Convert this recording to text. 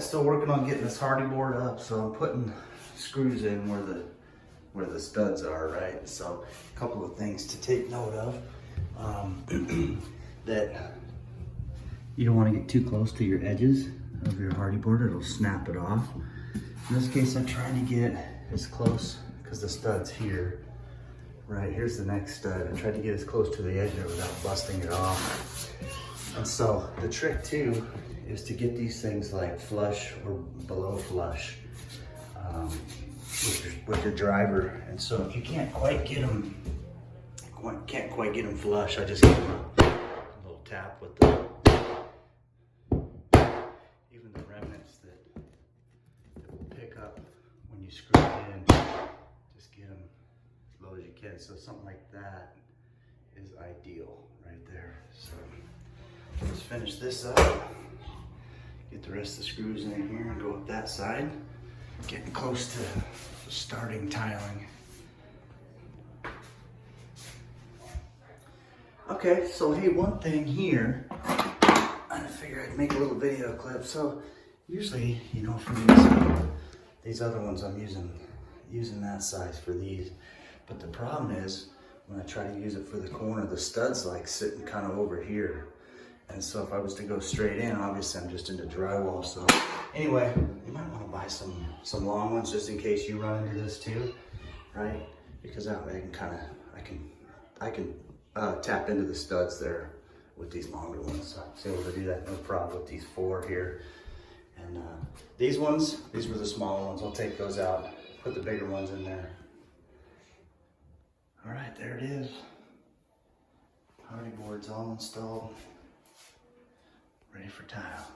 right, still working on getting this hardy board up, so I'm putting screws in where the studs are, right? So a couple of things to take note of. That you don't want to get too close to your edges of your hardy board, it'll snap it off. In this case, I'm trying to get as close, because the stud's here. Right, here's the next stud. I tried to get as close to the edge there without busting it off. And so the trick too is to get these things like flush or below flush with your driver. And so if you can't quite get them flush, I just give them a little tap with even the remnants that will pick up when you screw it in. Just get them as low as you can. So something like that is ideal right there. So let's finish this up. Get the rest of the screws in here and go up that side. Getting close to starting tiling. Okay, so hey, one thing here, I figured I'd make a little video clip. So usually, you know, for these other ones, I'm using that size for these. But the problem is, when I try to use it for the corner, the stud's like sitting kind of over here. And so if I was to go straight in, obviously I'm just into drywall. So anyway, you might want to buy some long ones just in case you run into this too, right? Because that way I can tap into the studs there with these longer ones. So I was able to do that no problem with these 4 here. And these were the smaller ones. I'll take those out, put the bigger ones in there. All right, there it is. Hardy board's all installed, ready for tile.